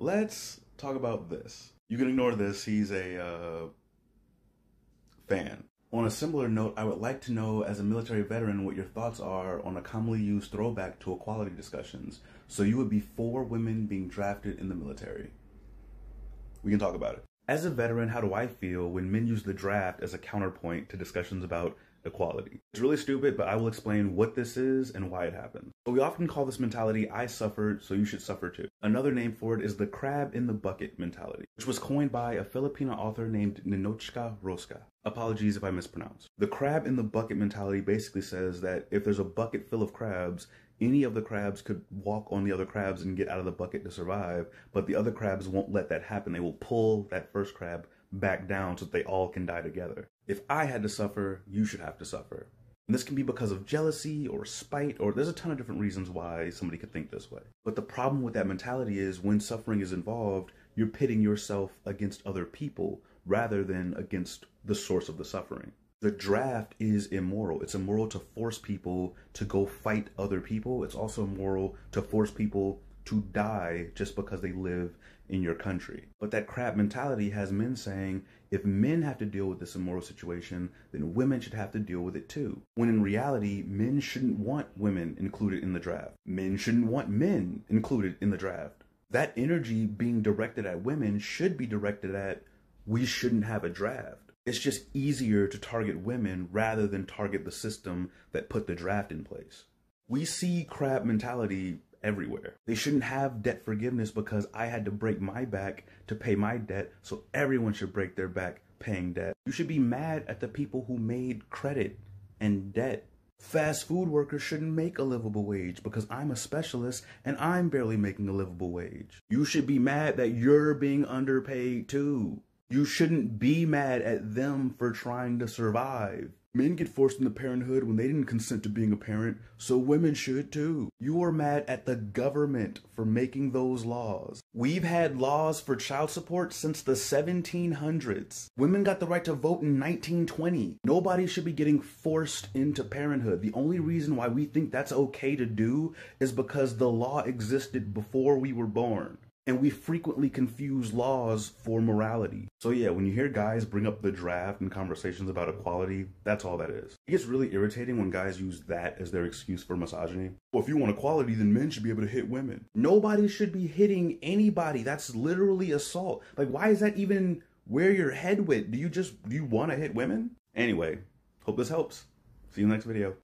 let's talk about this. You can ignore this, he's a fan. On a similar note, I would like to know, as a military veteran, what your thoughts are on a commonly used throwback to equality discussions. So you would be for women being drafted in the military. We can talk about it. As a veteran, how do I feel when men use the draft as a counterpoint to discussions about equality? It's really stupid, but I will explain what this is and why it happens. So we often call this mentality, I suffered, so you should suffer too. Another name for it is the crab in the bucket mentality, which was coined by a Filipino author named Ninochka Rosca. Apologies if I mispronounce. The crab in the bucket mentality basically says that if there's a bucket full of crabs, any of the crabs could walk on the other crabs and get out of the bucket to survive, but the other crabs won't let that happen. They will pull that first crab back down so that they all can die together. If I had to suffer, you should have to suffer. And this can be because of jealousy or spite, or there's a ton of different reasons why somebody could think this way. But the problem with that mentality is when suffering is involved, you're pitting yourself against other people rather than against the source of the suffering. The draft is immoral. It's immoral to force people to go fight other people. It's also immoral to force people to die just because they live in your country. But that crab mentality has men saying, if men have to deal with this immoral situation, then women should have to deal with it too. When in reality, men shouldn't want women included in the draft. Men shouldn't want men included in the draft. That energy being directed at women should be directed at, we shouldn't have a draft. It's just easier to target women rather than target the system that put the draft in place. We see crab mentality everywhere. They shouldn't have debt forgiveness because I had to break my back to pay my debt, so everyone should break their back paying debt. You should be mad at the people who made credit and debt. Fast food workers shouldn't make a livable wage because I'm a specialist and I'm barely making a livable wage. You should be mad that you're being underpaid too. You shouldn't be mad at them for trying to survive. Men get forced into parenthood when they didn't consent to being a parent, so women should too. You are mad at the government for making those laws. We've had laws for child support since the 1700s. Women got the right to vote in 1920. Nobody should be getting forced into parenthood. The only reason why we think that's okay to do is because the law existed before we were born. And we frequently confuse laws for morality. So yeah, when you hear guys bring up the draft in conversations about equality, that's all that is. It gets really irritating when guys use that as their excuse for misogyny. Well, if you want equality, then men should be able to hit women. Nobody should be hitting anybody. That's literally assault. Like, why is that even where your head went? Do you want to hit women? Anyway, hope this helps. See you in the next video.